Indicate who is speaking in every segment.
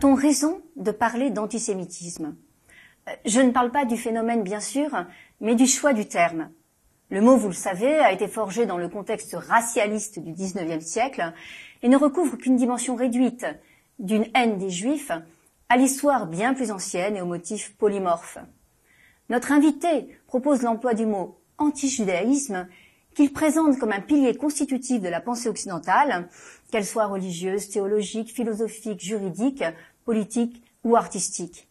Speaker 1: A-t-on raison de parler d'antisémitisme? Je ne parle pas du phénomène, bien sûr, mais du choix du terme. Le mot, vous le savez, a été forgé dans le contexte racialiste du XIXe siècle et ne recouvre qu'une dimension réduite d'une haine des Juifs à l'histoire bien plus ancienne et aux motifs polymorphes. Notre invité propose l'emploi du mot antijudaïsme qu'il présente comme un pilier constitutif de la pensée occidentale, qu'elle soit religieuse, théologique, philosophique, juridique, politique ou artistique.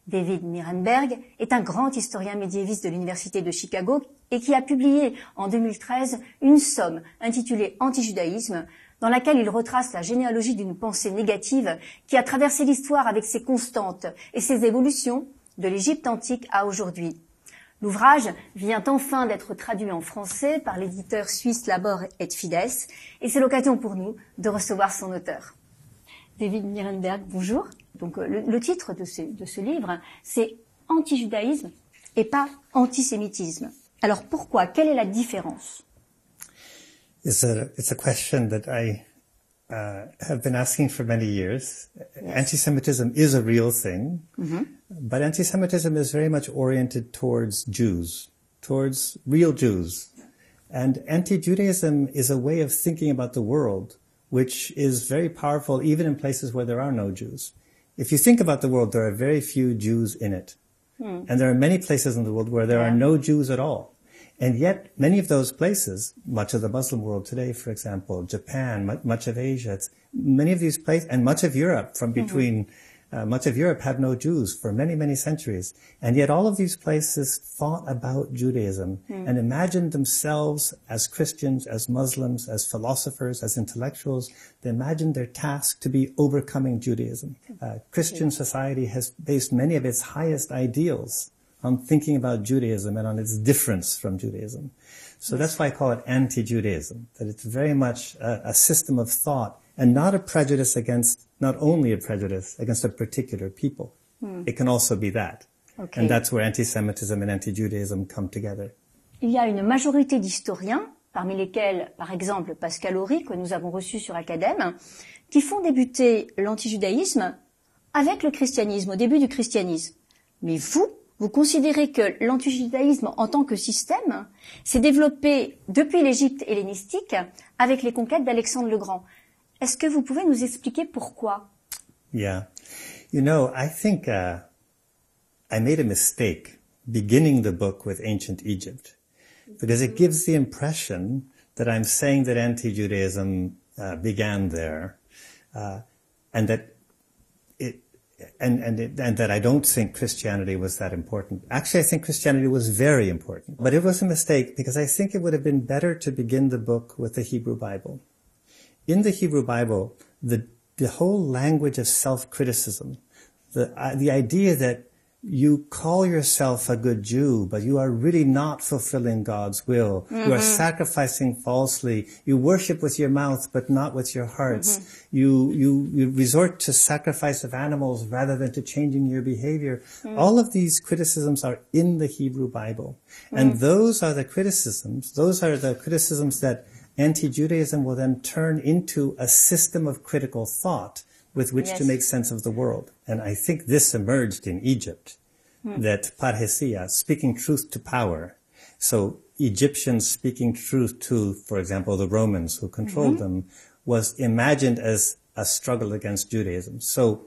Speaker 1: David Nirenberg est un grand historien médiéviste de l'université de Chicago et qui a publié en 2013 une somme intitulée Antijudaïsme, dans laquelle il retrace la généalogie d'une pensée négative qui a traversé l'histoire avec ses constantes et ses évolutions de l'Égypte antique à aujourd'hui. L'ouvrage vient enfin d'être traduit en français par l'éditeur suisse Labor et Fides et c'est l'occasion pour nous de recevoir son auteur. David Nirenberg, bonjour. Donc le titre de ce livre, c'est Antijudaïsme et pas antisémitisme. Alors pourquoi? Quelle est la différence?
Speaker 2: It's a question that I have been asking for many years. Yes. Anti-Semitism is a real thing, but anti-Semitism is very much oriented towards Jews, towards real Jews. And anti-Judaism is a way of thinking about the world, which is very powerful even in places where there are no Jews. If you think about the world, there are very few Jews in it. And there are many places in the world where there are no Jews at all. And yet, many of those places, much of the Muslim world today, for example, Japan, much of Asia, many of these places, and much of Europe from between, much of Europe had no Jews for many, many centuries. And yet all of these places thought about Judaism and imagined themselves as Christians, as Muslims, as philosophers, as intellectuals. They imagined their task to be overcoming Judaism. Christian society has based many of its highest ideals on thinking about Judaism and on its difference from Judaism. So that's why I call it anti-Judaism, that it's very much a system of thought and not a prejudice against, not only a prejudice against a particular people. It can also be that. Okay. And that's where anti-Semitism and anti-Judaism come together.
Speaker 1: Il y a une majorité d'historiens, parmi lesquels, par exemple, Pascal Horry, que nous avons reçu sur Acadème, qui font débuter l'antijudaïsme avec le christianisme, au début du christianisme. Mais vous considérez que l'antijudaïsme en tant que système s'est développé depuis l'Égypte hellénistique avec les conquêtes d'Alexandre le Grand. Est-ce que vous pouvez nous expliquer pourquoi?
Speaker 2: Yeah. You know, I think I made a mistake beginning the book with ancient Egypt because it gives the impression that I'm saying that anti-Judaism began there and that and that I don't think Christianity was that important. Actually, I think Christianity was very important. But it was a mistake because I think it would have been better to begin the book with the Hebrew Bible. In the Hebrew Bible, the whole language of self-criticism, the idea that you call yourself a good Jew, but you are really not fulfilling God's will. You are sacrificing falsely. You worship with your mouth, but not with your hearts. You resort to sacrifice of animals rather than to changing your behavior. All of these criticisms are in the Hebrew Bible. And those are the criticisms that anti-Judaism will then turn into a system of critical thought with which to make sense of the world. And I think this emerged in Egypt, that parhesia, speaking truth to power. So Egyptians speaking truth to, for example, the Romans who controlled them, was imagined as a struggle against Judaism. So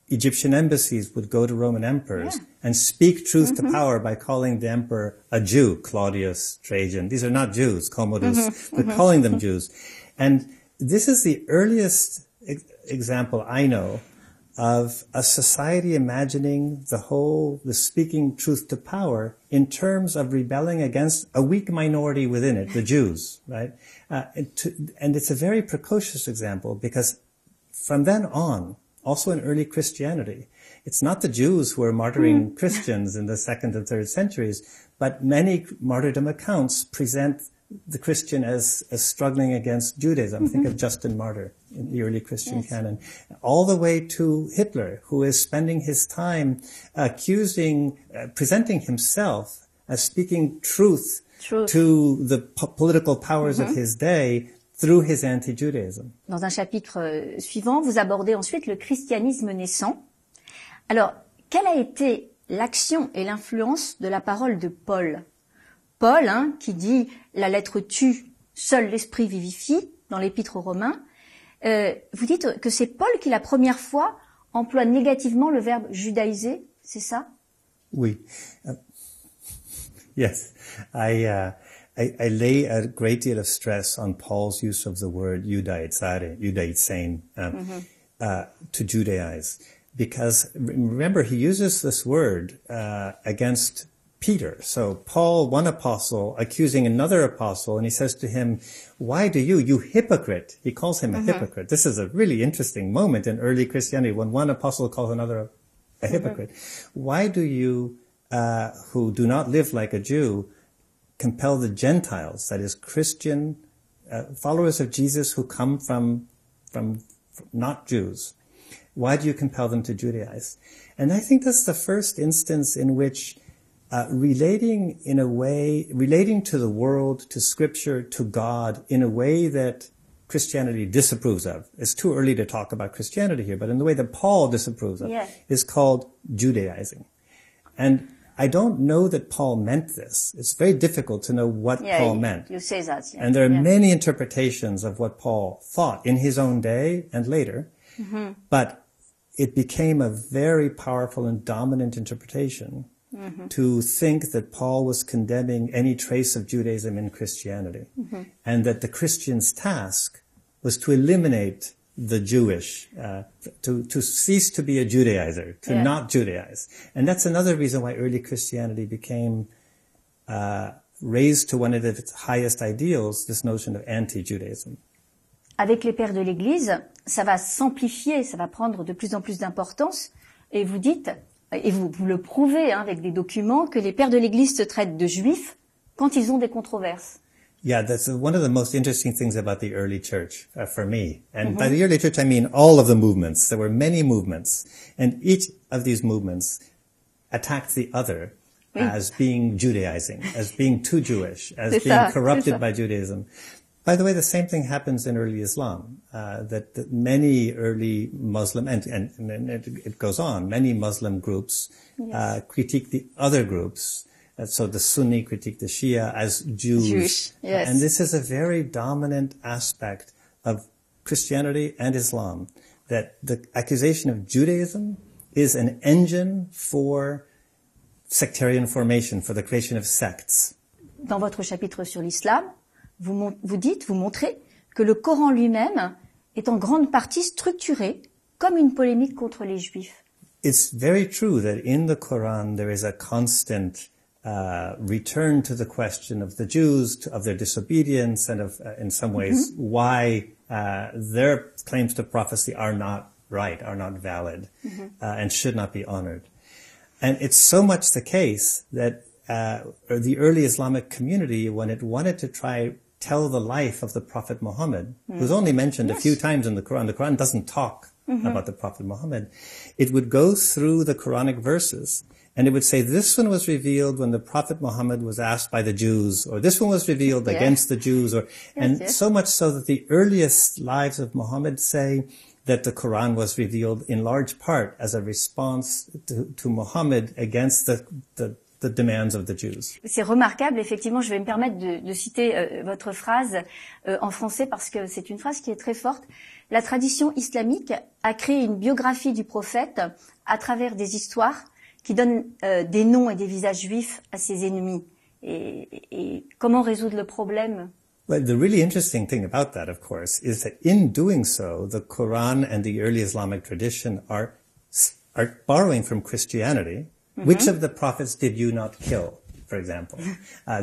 Speaker 2: Egyptian embassies would go to Roman emperors and speak truth to power by calling the emperor a Jew, Claudius, Trajan. These are not Jews, Commodus, but calling them Jews. And this is the earliest example I know of a society imagining the speaking truth to power in terms of rebelling against a weak minority within it, the Jews, right? And it's a very precocious example because from then on, also in early Christianity, it's not the Jews who are martyring Christians in the 2nd and 3rd centuries, but many martyrdom accounts present the Christian as struggling against Judaism. Think of Justin Martyr in the early Christian canon. All the way to Hitler, who is spending his time presenting himself as speaking truth to the political powers of his day through his anti-Judaism.
Speaker 1: Dans un chapitre suivant, vous abordez ensuite le christianisme naissant. Alors, quelle a été l'action et l'influence de la parole de Paul? Paul, qui dit « la lettre tue, seul l'esprit vivifie » dans l'épître aux Romains, vous dites que c'est Paul qui, la première fois, emploie négativement le verbe « judaïser », c'est ça?
Speaker 2: Oui. Yes. I lay a great deal of stress on Paul's use of the word judaïzare, to Judaize. Because remember, he uses this word against Peter. So Paul, one apostle, accusing another apostle, and he says to him, why do you hypocrite? He calls him a hypocrite. This is a really interesting moment in early Christianity when one apostle calls another a hypocrite. Why do you, who do not live like a Jew, compel the Gentiles, that is Christian, followers of Jesus who come from not Jews? Why do you compel them to Judaize? And I think that's the first instance in which relating to the world, to Scripture, to God in a way that Christianity disapproves of. It's too early to talk about Christianity here, but in the way that Paul disapproves of, is called Judaizing. And I don't know that Paul meant this. It's very difficult to know what Paul meant.
Speaker 1: You say that. Yeah.
Speaker 2: And there are many interpretations of what Paul thought in his own day and later. But it became a very powerful and dominant interpretation to think that Paul was condemning any trace of Judaism in Christianity, and that the Christian's task was to eliminate the Jewish, to cease to be a Judaizer, to not Judaize. And that's another reason why early Christianity became raised to one of its highest ideals, this notion of anti-Judaism.
Speaker 1: Avec les pères de l'Église, ça va s'amplifier, ça va prendre de plus en plus d'importance, et vous dites, et vous le prouvez avec des documents, que les pères de l'Église se traitent de juifs quand ils ont des controverses.
Speaker 2: Yeah, that's one of the most interesting things about the early church, for me. And by the early church, I mean all of the movements. There were many movements, and each of these movements attacked the other as being Judaizing, as being too Jewish, as being corrupted by Judaism. By the way, the same thing happens in early Islam, that many early Muslim, and it goes on, many Muslim groups critique the other groups. So the Sunni critique the Shia as Jews. And this is a very dominant aspect of Christianity and Islam, that the accusation of Judaism is an engine for sectarian formation, for the creation of sects.
Speaker 1: Dans votre chapitre sur l'islam, vous montrez que le Coran lui-même est en grande partie structuré comme une polémique contre les Juifs.
Speaker 2: It's very true that in the Quran there is a constant return to the question of the Jews, of their disobedience, and of, in some ways, why their claims to prophecy are not right, are not valid, and should not be honored. And it's so much the case that the early Islamic community, when it wanted to tell the life of the Prophet Muhammad, who's only mentioned a few times in the Quran doesn't talk about the Prophet Muhammad, it would go through the Quranic verses, and it would say, this one was revealed when the Prophet Muhammad was asked by the Jews, or this one was revealed against the Jews, or so much so that the earliest lives of Muhammad say that the Quran was revealed in large part as a response to Muhammad against the demands of the Jews.
Speaker 1: C'est remarquable, effectivement. Je vais me permettre de citer votre phrase en français parce que c'est une phrase qui est très forte. La tradition islamique a créé une biographie du prophète à travers des histoires qui donnent des noms et des visages juifs à ses ennemis. Et comment résoudre le problème?
Speaker 2: Well, the really interesting thing about that, of course, is that in doing so, the Quran and the early Islamic tradition are borrowing from Christianity. Which of the prophets did you not kill, for example?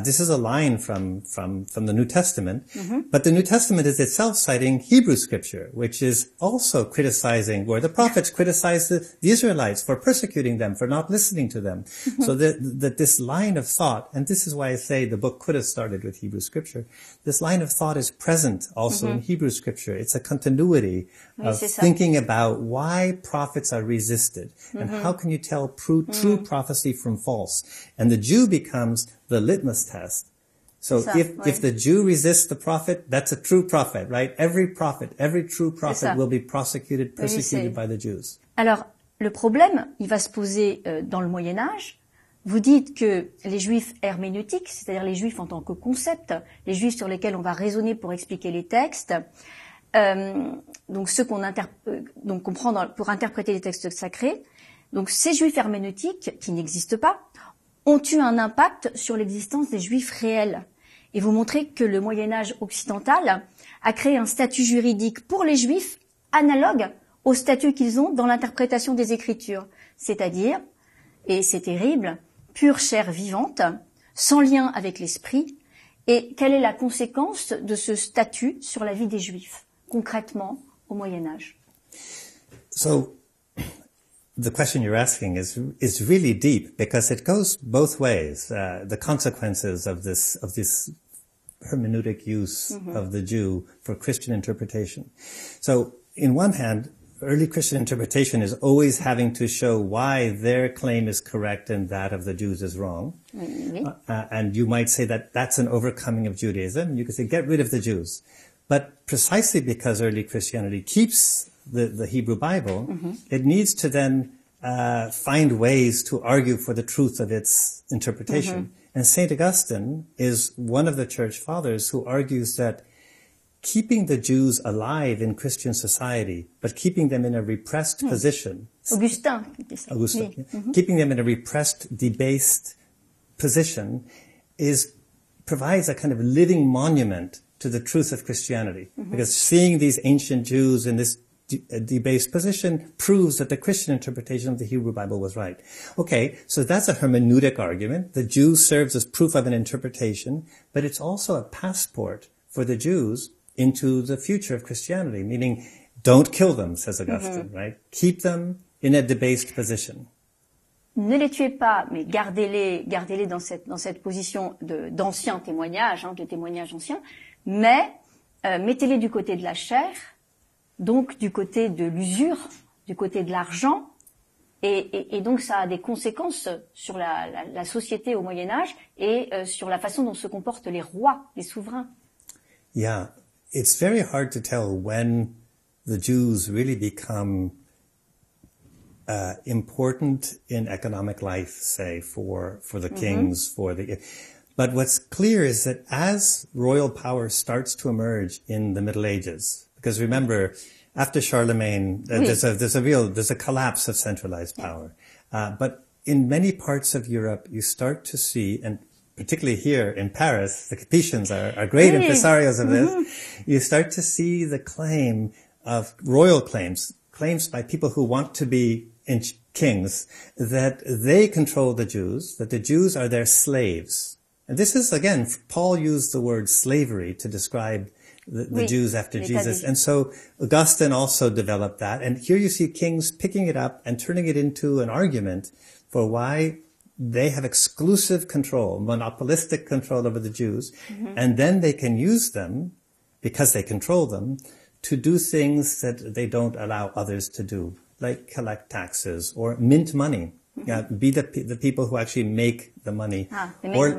Speaker 2: This is a line from the New Testament, but the New Testament is itself citing Hebrew scripture, which is also criticizing, where the prophets criticize the Israelites for persecuting them, for not listening to them. So that this line of thought, and this is why I say the book could have started with Hebrew scripture, this line of thought is present also in Hebrew scripture. It's a continuity of thinking about why prophets are resisted, and how can you tell true prophecy from false. And the Jew becomes the litmus test So
Speaker 1: Ça,
Speaker 2: if the Jew resists the prophet, that's a true prophet, right? Every true prophet will be persecuted by the Jews.
Speaker 1: Alors, le problème, il va se poser dans le Moyen-Âge. Vous dites que les Juifs herméneutiques, c'est-à-dire les Juifs en tant que concept, les Juifs sur lesquels on va raisonner pour expliquer les textes, donc ceux qu'on prend pour interpréter les textes sacrés, donc ces Juifs herméneutiques, qui n'existent pas, ont eu un impact sur l'existence des Juifs réels. Et vous montrez que le Moyen-Âge occidental a créé un statut juridique pour les Juifs analogue au statut qu'ils ont dans l'interprétation des Écritures, c'est-à-dire, et c'est terrible, pure chair vivante, sans lien avec l'esprit. Et quelle est la conséquence de ce statut sur la vie des Juifs, concrètement, au Moyen-Âge?
Speaker 2: So, the question you're asking is really deep because it goes both ways. The consequences of this hermeneutic use of the Jew for Christian interpretation. So, in one hand, early Christian interpretation is always having to show why their claim is correct and that of the Jews is wrong. And you might say that that's an overcoming of Judaism. You could say, get rid of the Jews. But precisely because early Christianity keeps the Hebrew Bible, it needs to then find ways to argue for the truth of its interpretation. And St. Augustine is one of the church fathers who argues that keeping the Jews alive in Christian society, but keeping them in a repressed position.
Speaker 1: Augustin.
Speaker 2: Keeping them in a repressed, debased position provides a kind of living monument to the truth of Christianity. Because seeing these ancient Jews in this debased position proves that the Christian interpretation of the Hebrew Bible was right. Okay, so that's a hermeneutic argument. The Jew serves as proof of an interpretation, but it's also a passport for the Jews into the future of Christianity, meaning don't kill them, says Augustine, right? Keep them in a debased position.
Speaker 1: Ne les tuez pas, mais gardez-les dans cette position d'anciens témoignages, des témoignages anciens, mais mettez-les du côté de la chair, donc du côté de l'usure, du côté de l'argent, et donc ça a des conséquences sur la société au Moyen-Âge et sur la façon dont se comportent les rois, les souverains.
Speaker 2: Yeah, it's very hard to tell when the Jews really become important in economic life, say, for the kings, but what's clear is that as royal power starts to emerge in the Middle Ages, because remember, after Charlemagne, there's a collapse of centralized power. But in many parts of Europe, you start to see, and particularly here in Paris, the Capetians are great impresarios of this. You start to see the claim of royal claims by people who want to be kings, that they control the Jews, that the Jews are their slaves. And this is, again, Paul used the word slavery to describe the Jews after Jesus. And so Augustine also developed that. And here you see kings picking it up and turning it into an argument for why they have exclusive control, monopolistic control over the Jews. And then they can use them, because they control them, to do things that they don't allow others to do, like collect taxes or mint money. Be the people who actually make the money or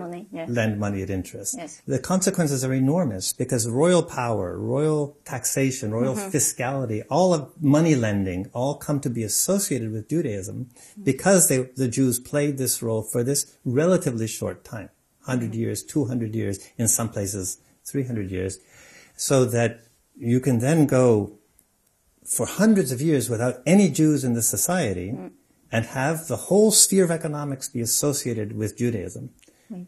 Speaker 2: lend money at interest. Yes. The consequences are enormous because royal power, royal taxation, royal fiscality, all of money lending, all come to be associated with Judaism because the Jews played this role for this relatively short time, 100 years, 200 years, in some places 300 years, so that you can then go for hundreds of years without any Jews in the society and have the whole sphere of economics be associated with Judaism.
Speaker 1: Oui.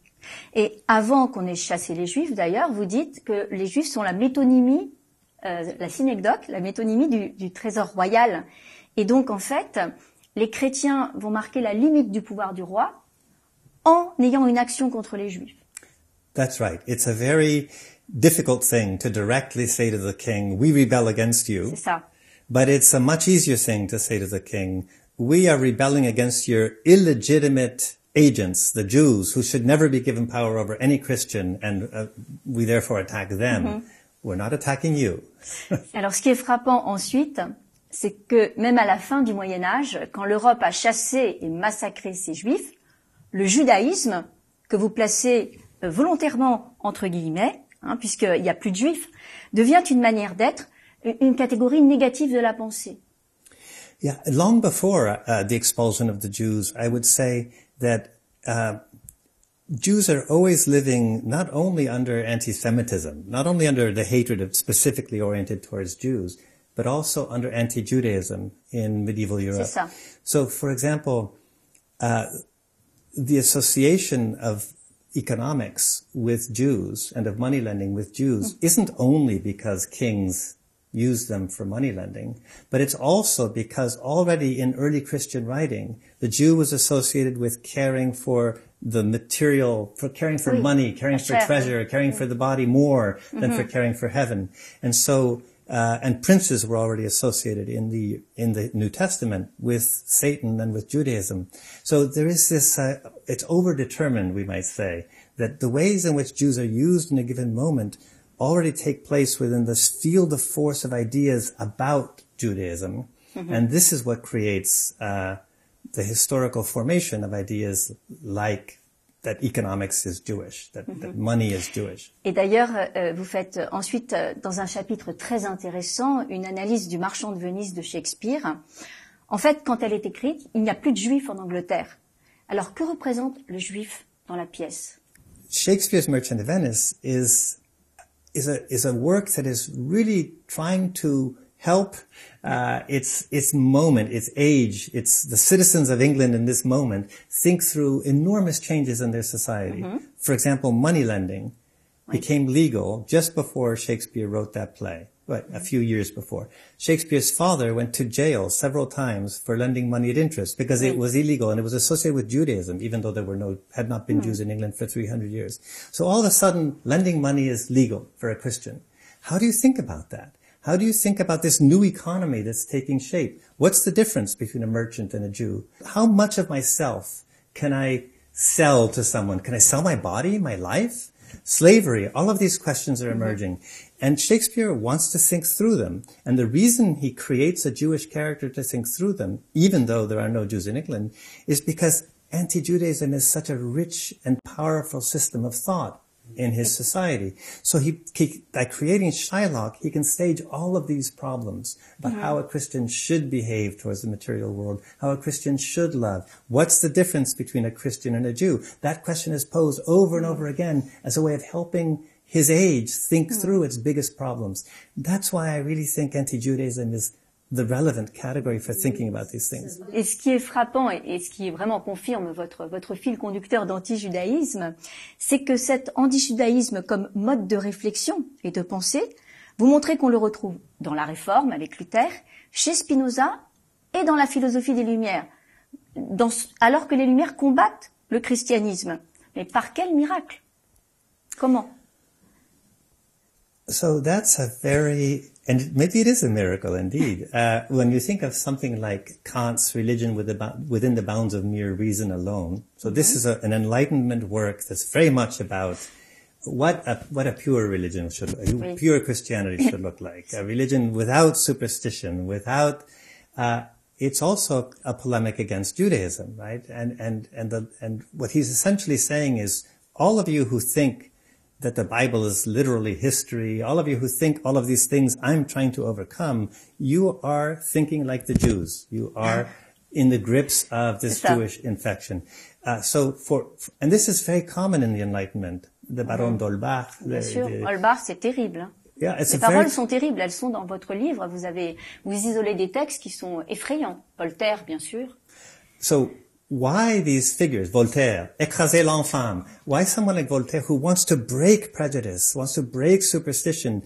Speaker 1: Et avant qu'on ait chassé les Juifs, d'ailleurs, vous dites que les Juifs sont la métonymie, la synecdoque, la métonymie du trésor royal. Et donc, en fait, les chrétiens vont marquer la limite du pouvoir du roi en ayant une action contre les Juifs.
Speaker 2: That's right. It's a very difficult thing to directly say to the king, we rebel against you.
Speaker 1: C'est ça.
Speaker 2: But it's a much easier thing to say to the king, we are rebelling against your illegitimate agents, the Jews, who should never be given power over any Christian, and we therefore attack them. We're not attacking you.
Speaker 1: Alors, ce qui est frappant ensuite, c'est que même à la fin du Moyen-Âge, quand l'Europe a chassé et massacré ces Juifs, le judaïsme, que vous placez volontairement entre guillemets, puisqu'il n'y a plus de juifs, devient une manière d'être, une catégorie négative de la pensée.
Speaker 2: Yeah, long before the expulsion of the Jews, I would say that Jews are always living not only under anti-Semitism, not only under the hatred of specifically oriented towards Jews, but also under anti-Judaism in medieval Europe.
Speaker 1: C'est ça.
Speaker 2: So, for example, the association of economics with Jews and of money lending with Jews isn't only because kings used them for money lending, but it's also because already in early Christian writing, the Jew was associated with caring for the material, for caring for money, caring for treasure, caring for the body more than for caring for heaven. And so, and princes were already associated in the New Testament with Satan and with Judaism. So there is this, it's overdetermined, we might say, that the ways in which Jews are used in a given moment already take place within this field of force of ideas about Judaism. And this is what creates the historical formation of ideas like that economics is Jewish, that money is Jewish.
Speaker 1: Et d'ailleurs, vous faites ensuite, dans un chapitre très intéressant, une analyse du Marchand de Venise de Shakespeare. En fait, quand elle est écrite, il n'y a plus de juifs en Angleterre. Alors, que représente le juif dans la pièce?
Speaker 2: Shakespeare's Merchant of Venice is a work that is really trying to help its moment, its age, its the citizens of England in this moment think through enormous changes in their society. For example, money lending became legal just before Shakespeare wrote that play, a few years before. Shakespeare's father went to jail several times for lending money at interest because it was illegal and it was associated with Judaism, even though there had not been Jews in England for 300 years. So all of a sudden, lending money is legal for a Christian. How do you think about that? How do you think about this new economy that's taking shape? What's the difference between a merchant and a Jew? How much of myself can I sell to someone? Can I sell my body, my life? Slavery, all of these questions are emerging. And Shakespeare wants to think through them. And the reason he creates a Jewish character to think through them, even though there are no Jews in England, is because anti-Judaism is such a rich and powerful system of thought in his society. So by creating Shylock, he can stage all of these problems about how a Christian should behave towards the material world, how a Christian should love. What's the difference between a Christian and a Jew? That question is posed over and over again as a way of helping his age think through its biggest problems. That's why I really think anti-Judaism is the relevant category for thinking about these things.
Speaker 1: Et ce qui est frappant et ce qui vraiment confirme votre fil conducteur d'antijudaïsme, c'est que cet antijudaïsme comme mode de réflexion et de pensée, vous montrez qu'on le retrouve dans la Réforme avec Luther, chez Spinoza et dans la philosophie des Lumières, alors que les Lumières combattent le christianisme. Mais par quel miracle? Comment?
Speaker 2: So that's and maybe it is a miracle indeed. When you think of something like Kant's religion within the bounds of mere reason alone. So this is an Enlightenment work that's very much about what a pure religion pure Christianity should look like. A religion without superstition, it's also a polemic against Judaism, right? And what he's essentially saying is, all of you who think that the Bible is literally history, all of you who think all of these things I'm trying to overcome, you are thinking like the Jews. You are in the grips of this Jewish infection. And this is very common in the Enlightenment. The Baron d'Holbach.
Speaker 1: Bien sûr, Holbach, c'est terrible.
Speaker 2: Yeah,
Speaker 1: les paroles sont terribles, elles sont dans votre livre. Vous isolez des textes qui sont effrayants. Voltaire, bien sûr.
Speaker 2: So, why these figures, Voltaire, écraser l'enfant, why someone like Voltaire who wants to break prejudice, wants to break superstition,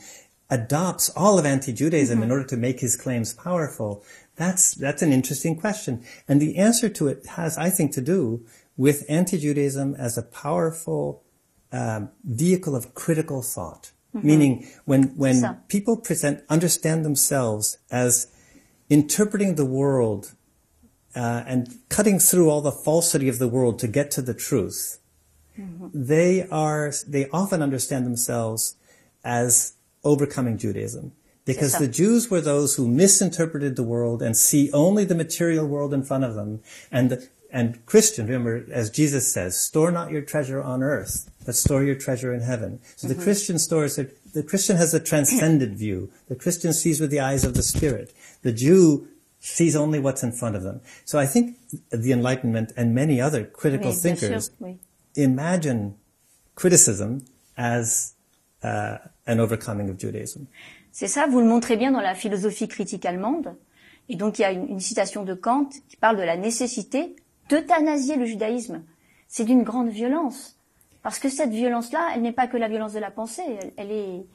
Speaker 2: adopts all of anti-Judaism in order to make his claims powerful? That's an interesting question. And the answer to it has, I think, to do with anti-Judaism as a powerful vehicle of critical thought. Meaning, when people understand themselves as interpreting the world and cutting through all the falsity of the world to get to the truth, they often understand themselves as overcoming Judaism. Because the Jews were those who misinterpreted the world and see only the material world in front of them. And Christian, remember, as Jesus says, store not your treasure on earth, but store your treasure in heaven. So the Christian the Christian has a transcendent view. The Christian sees with the eyes of the Spirit. The Jew sees only what's in front of them. So I think the Enlightenment and many other critical thinkers imagine criticism as an overcoming of Judaism.
Speaker 1: C'est ça, vous le montrez bien dans la philosophie critique allemande. Et donc il y a une citation de Kant qui parle de la nécessité d'euthanasier le judaïsme. C'est d'une grande violence. Parce que cette violence-là, elle n'est pas que la violence de la pensée, elle est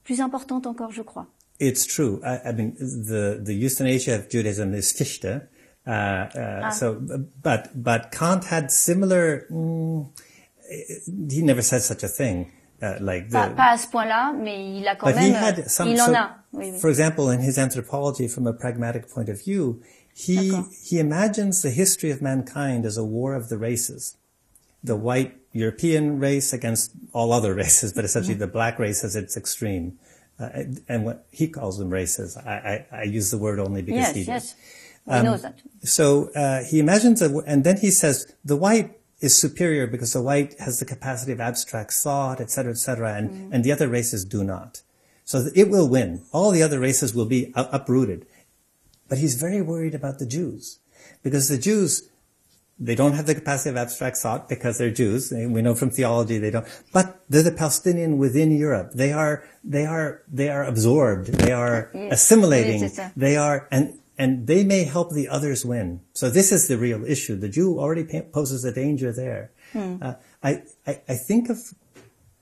Speaker 1: plus importante encore, je crois.
Speaker 2: It's true. I mean, the euthanasia of Judaism is Fichte. So, but Kant had similar, he never said such a thing.
Speaker 1: Pas à ce point-là, mais il a quand même, il en a. Oui, oui.
Speaker 2: For example, in his anthropology, from a pragmatic point of view, he imagines the history of mankind as a war of the races. The white European race against all other races, but essentially the black race as its extreme. And what he calls them races. I use the word only because he does.
Speaker 1: He knows that.
Speaker 2: So, he imagines, and then he says, the white is superior because the white has the capacity of abstract thought, etc., and the other races do not. So it will win. All the other races will be uprooted. But he's very worried about the Jews. Because the Jews, they don't have the capacity of abstract thought because they're Jews. We know from theology they don't. But they're the Palestinian within Europe. They are absorbed. They are assimilating. They are, and they may help the others win. So this is the real issue. The Jew already poses a danger there. I think of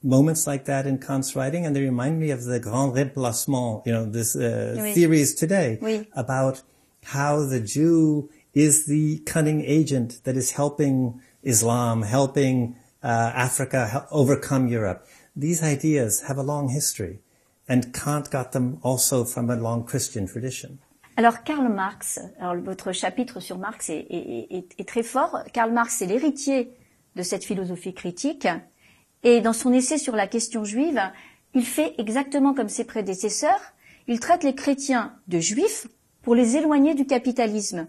Speaker 2: moments like that in Kant's writing, and they remind me of the grand remplacement, this theories today about how the Jew is the cunning agent that is helping Islam, helping Africa overcome Europe. These ideas have a long history, and Kant got them also from a long Christian tradition.
Speaker 1: Alors Karl Marx, votre chapitre sur Marx est très fort. Karl Marx est l'héritier de cette philosophie critique, et dans son essai sur la question juive, il fait exactement comme ses prédécesseurs. Il traite les chrétiens de juifs pour les éloigner du capitalisme.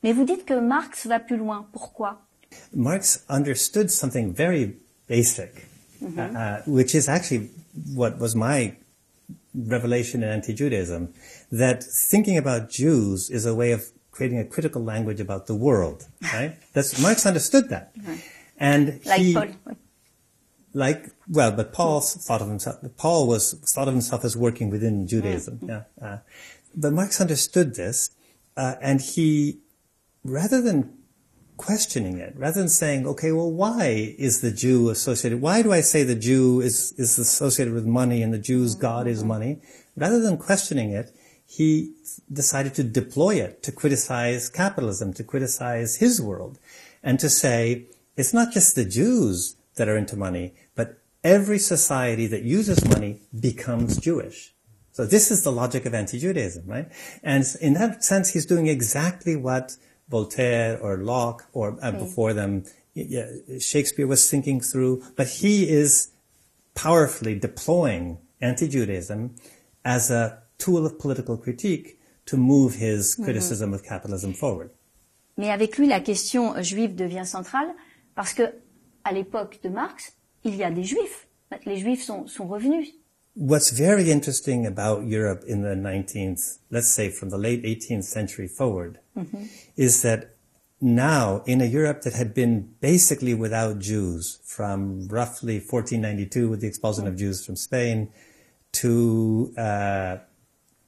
Speaker 1: Mais vous dites que Marx va plus loin. Pourquoi?
Speaker 2: Marx understood something very basic, which is actually what was my revelation in anti-Judaism, that thinking about Jews is a way of creating a critical language about the world, right? Marx understood that. And but Paul thought of himself, thought of himself as working within Judaism, but Marx understood this, and he, rather than questioning it, rather than saying, okay, well, why is the Jew associated? Why do I say the Jew is associated with money and the Jew's God is money? Rather than questioning it, he decided to deploy it, to criticize capitalism, to criticize his world, and to say, it's not just the Jews that are into money, but every society that uses money becomes Jewish. So this is the logic of anti-Judaism, right? And in that sense, he's doing exactly what Voltaire or Locke or before them, Shakespeare was thinking through, but he is powerfully deploying anti-Judaism as a tool of political critique to move his criticism of capitalism forward.
Speaker 1: Mais avec lui, la question juive devient centrale parce que à l'époque de Marx, il y a des Juifs. Les Juifs sont revenus.
Speaker 2: What's very interesting about Europe in the 19th, let's say from the late 18th century forward, is that now in a Europe that had been basically without Jews from roughly 1492 with the expulsion of Jews from Spain to the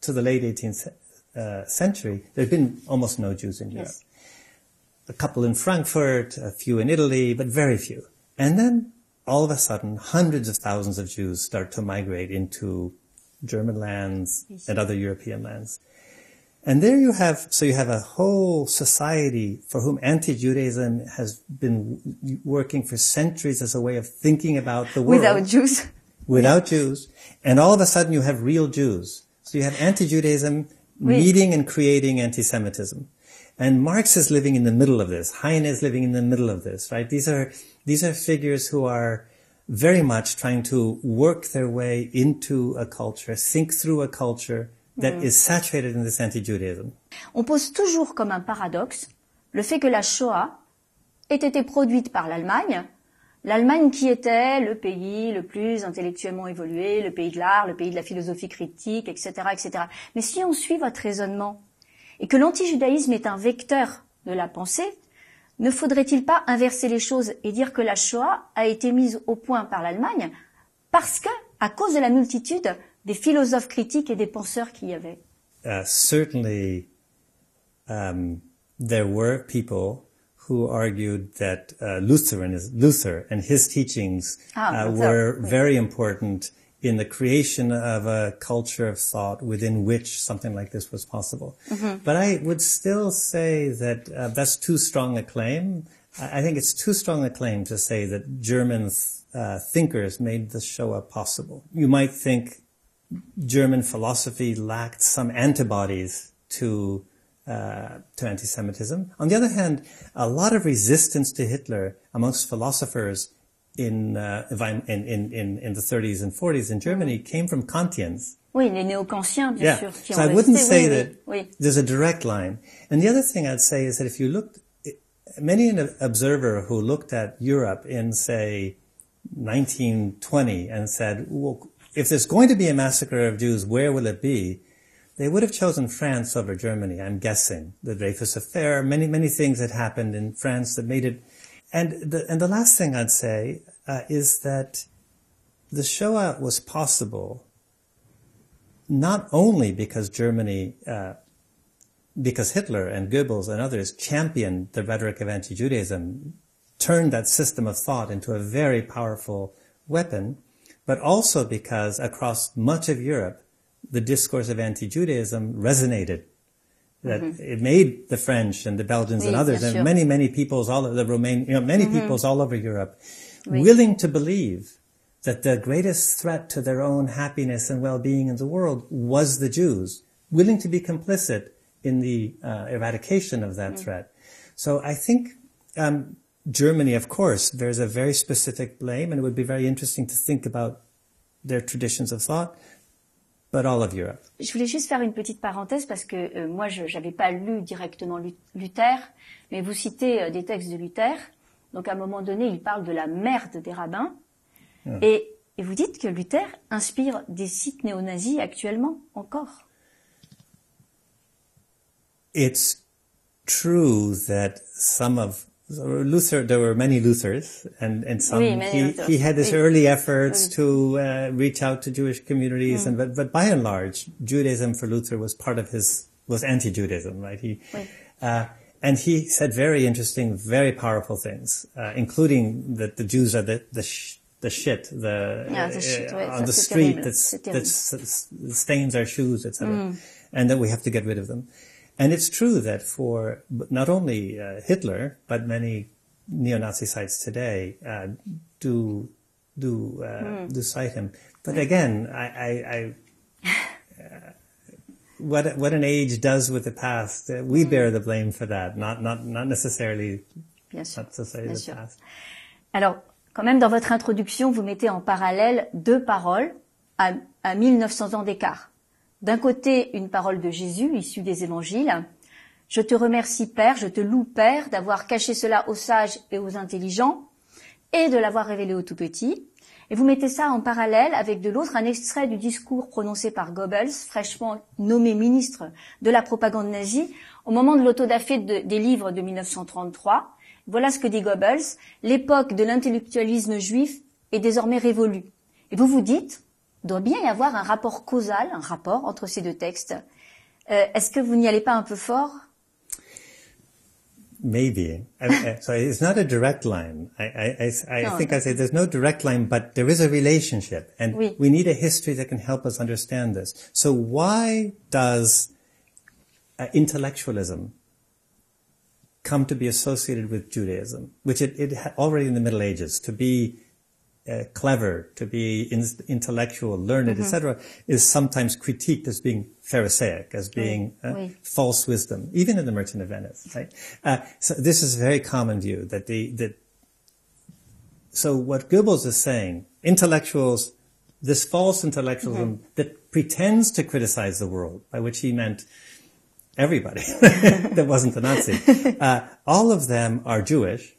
Speaker 2: late 18th century, there had been almost no Jews in Europe. A couple in Frankfurt, a few in Italy, but very few. And then all of a sudden, hundreds of thousands of Jews start to migrate into German lands and other European lands. And there you have a whole society for whom anti-Judaism has been working for centuries as a way of thinking about the world.
Speaker 1: Without Jews.
Speaker 2: Without Jews. And all of a sudden you have real Jews. So you have anti-Judaism meeting and creating anti-Semitism. And Marx is living in the middle of this. Heine is living in the middle of this, right? These are figures who are very much trying to work their way into a culture, think through a culture that is saturated in this anti-Judaism.
Speaker 1: On pose toujours comme un paradoxe le fait que la Shoah ait été produite par l'Allemagne, L'Allemagne qui était le pays le plus intellectuellement évolué, le pays de l'art, le pays de la philosophie critique, etc., etc. Mais si on suit votre raisonnement, et que l'antijudaïsme est un vecteur de la pensée, ne faudrait-il pas inverser les choses et dire que la Shoah a été mise au point par l'Allemagne parce que, à cause de la multitude des philosophes critiques et des penseurs qu'il y avait?
Speaker 2: Certainly, there were people who argued that Luther and his teachings were very important in the creation of a culture of thought within which something like this was possible. Mm-hmm. But I would still say that that's too strong a claim. I think it's too strong a claim to say that German thinkers made the Shoah possible. You might think German philosophy lacked some antibodies to anti-Semitism. On the other hand, a lot of resistance to Hitler amongst philosophers in the 30s and 40s in Germany came from Kantians.
Speaker 1: Oui, les néo-kantiens, bien sûr.
Speaker 2: So I wouldn't say that there's a direct line. And the other thing I'd say is that if you looked, many an observer who looked at Europe in, say, 1920 and said, well, if there's going to be a massacre of Jews, where will it be? They would have chosen France over Germany, I'm guessing. The Dreyfus Affair, many things that happened in France that made it. And the last thing I'd say is that the Shoah was possible not only because Germany, because Hitler and Goebbels and others championed the rhetoric of anti-Judaism, turned that system of thought into a very powerful weapon, but also because across much of Europe, the discourse of anti-Judaism resonated. That it made the French and the Belgians and others, and many peoples all over the Romanian, many peoples all over Europe, willing to believe that the greatest threat to their own happiness and well-being in the world was the Jews, willing to be complicit in the eradication of that threat. So I think Germany, of course, there's a very specific blame, and it would be very interesting to think about their traditions of thought. But all of Europe.
Speaker 1: Je voulais juste faire une petite parenthèse parce que moi, je n'avais pas lu directement Luther, mais vous citez des textes de Luther. Donc, à un moment donné, il parle de la merde des rabbins. Et vous dites que Luther inspire des sites néo-nazis actuellement, encore.
Speaker 2: It's true that some of Luther, there were many Luthers, and some, he had his early efforts to reach out to Jewish communities, but by and large, Judaism for Luther was was anti-Judaism, right? And he said very interesting, very powerful things, including that the Jews are the shit, on the street that stains our shoes, etc., and that we have to get rid of them. And it's true that for not only Hitler, but many neo-Nazi sites today do cite him. But again, what an age does with the past, we bear the blame for that, not necessarily the past.
Speaker 1: Alors, quand même, dans votre introduction, vous mettez en parallèle deux paroles à 1900 ans d'écart. D'un côté, une parole de Jésus, issue des évangiles. « Je te remercie, Père, je te loue, Père, d'avoir caché cela aux sages et aux intelligents et de l'avoir révélé aux tout-petits. » Et vous mettez ça en parallèle avec de l'autre un extrait du discours prononcé par Goebbels, fraîchement nommé ministre de la propagande nazie, au moment de l'autodafé des livres de 1933. Voilà ce que dit Goebbels. « L'époque de l'intellectualisme juif est désormais révolue. » Et vous vous dites... Il doit bien y avoir un rapport causal, un rapport entre ces deux textes. Est-ce que vous n'y allez pas un peu fort?
Speaker 2: Maybe. So it's not a direct line. I think I say there's no direct line, but there is a relationship. And we need a history that can help us understand this. So why does intellectualism come to be associated with Judaism, which it already in the Middle Ages, to be clever, to be intellectual, learned, etc., is sometimes critiqued as being Pharisaic, as being false wisdom, even in The Merchant of Venice. Right? So this is a very common view so what Goebbels is saying, intellectuals, this false intellectualism that pretends to criticize the world, by which he meant everybody that wasn't a Nazi, all of them are Jewish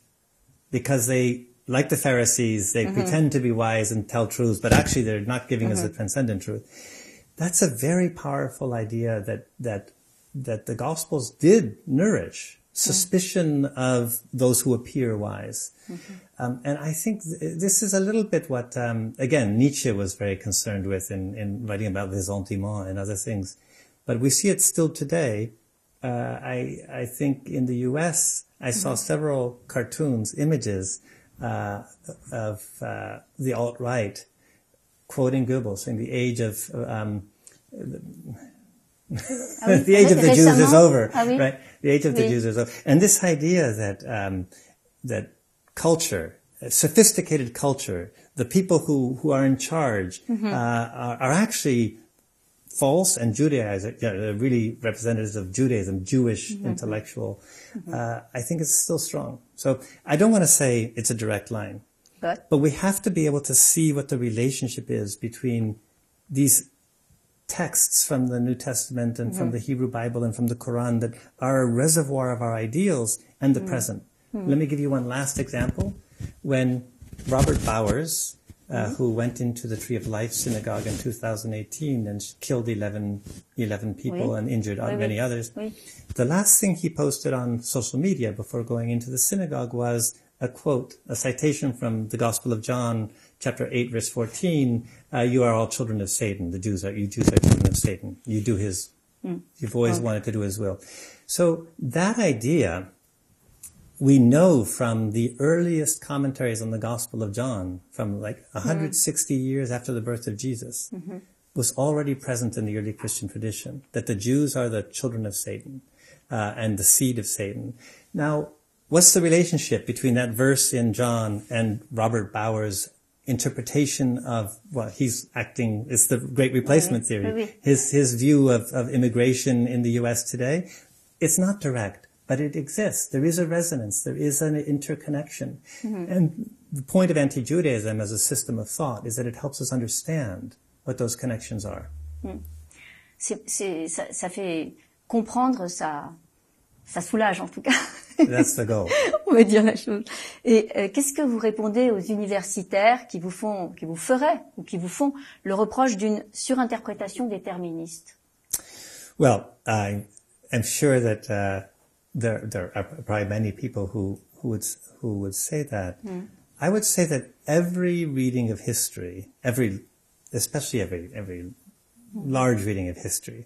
Speaker 2: because they like the Pharisees, they pretend to be wise and tell truths, but actually they're not giving us the transcendent truth. That's a very powerful idea that the Gospels did nourish suspicion of those who appear wise. And I think this is a little bit what, again, Nietzsche was very concerned with in writing about ressentiment and other things. But we see it still today. I think in the US, I saw several cartoons, images of the alt-right quoting Goebbels, saying the age of the age of the Jews is over, right? The age of the Jews is over. And this idea that culture, sophisticated culture, the people who are in charge are actually false and Judaizer, really representatives of Judaism, Jewish intellectual. I think it's still strong. So I don't want to say it's a direct line, but we have to be able to see what the relationship is between these texts from the New Testament and from the Hebrew Bible and from the Quran that are a reservoir of our ideals and the present. Let me give you one last example. When Robert Bowers, who went into the Tree of Life synagogue in 2018 and killed 11 people and injured many others, the last thing he posted on social media before going into the synagogue was a quote, a citation from the Gospel of John, chapter 8, verse 14, you are all children of Satan. You Jews are children of Satan. You do his, you've always wanted to do his will. So that idea, we know from the earliest commentaries on the Gospel of John, from like 160 years after the birth of Jesus, was already present in the early Christian tradition, that the Jews are the children of Satan, and the seed of Satan. Now, what's the relationship between that verse in John and Robert Bowers' interpretation of what he's acting? It's the Great Replacement theory. His view of immigration in the U.S. today. It's not direct, but it exists. There is a resonance. There is an interconnection. And the point of anti-Judaism as a system of thought is that it helps us understand what those connections are.
Speaker 1: Ça fait comprendre, ça soulage en tout cas.
Speaker 2: That's the goal.
Speaker 1: On va dire la chose. Et qu'est-ce que vous répondez aux universitaires qui vous font le reproche d'une surinterprétation déterministe?
Speaker 2: Well, I'm sure that there are probably many people who would say that. I would say that every reading of history, especially every large reading of history,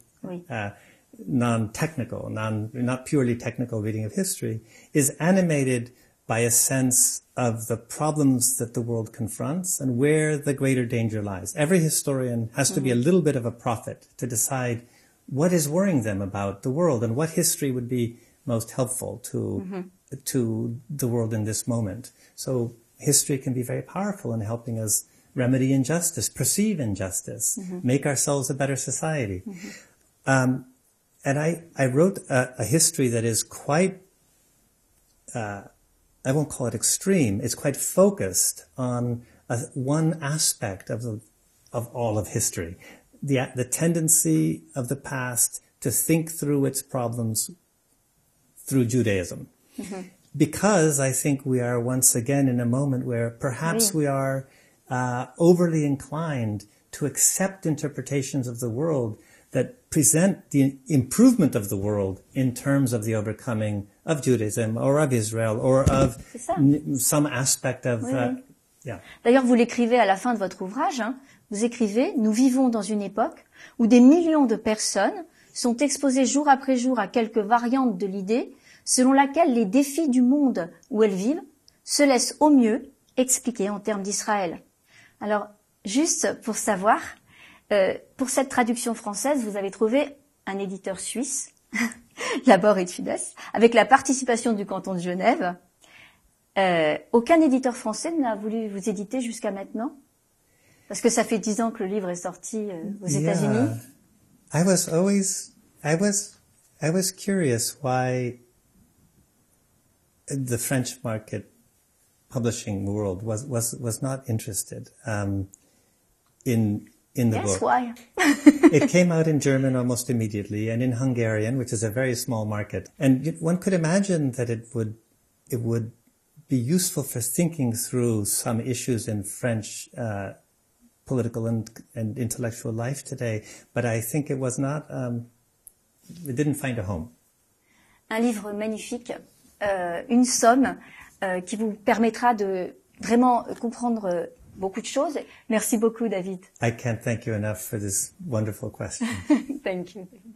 Speaker 2: non-technical, not purely technical reading of history, is animated by a sense of the problems that the world confronts and where the greater danger lies. Every historian has to be a little bit of a prophet to decide what is worrying them about the world and what history would be most helpful to the world in this moment. So history can be very powerful in helping us remedy injustice, perceive injustice, make ourselves a better society. And I wrote a history that is quite, I won't call it extreme, it's quite focused on one aspect of all of history. The tendency of the past to think through its problems through Judaism. Because I think we are once again in a moment where perhaps we are overly inclined to accept interpretations of the world that present the improvement of the world in terms of the overcoming of Judaism or of Israel or of some aspect of...
Speaker 1: D'ailleurs, vous l'écrivez à la fin de votre ouvrage, vous écrivez « Nous vivons dans une époque où des millions de personnes sont exposées jour après jour à quelques variantes de l'idée selon laquelle les défis du monde où elles vivent se laissent au mieux expliquer en termes d'Israël. » Alors, juste pour savoir, pour cette traduction française, vous avez trouvé un éditeur suisse, Labor et Fides, avec la participation du canton de Genève. Aucun éditeur français n'a voulu vous éditer jusqu'à maintenant? Parce que ça fait 10 ans que le livre est sorti aux États-Unis.
Speaker 2: I was curious why the French market publishing world was not interested in the book.
Speaker 1: Why?
Speaker 2: It came out in German almost immediately, and in Hungarian, which is a very small market. And one could imagine that it would be useful for thinking through some issues in French political and intellectual life today, but I think it was not, it didn't find a home.
Speaker 1: Un livre magnifique, une somme qui vous permettra de vraiment comprendre beaucoup de choses. Merci beaucoup, David.
Speaker 2: I can't thank you enough for this wonderful question.
Speaker 1: Thank you, David.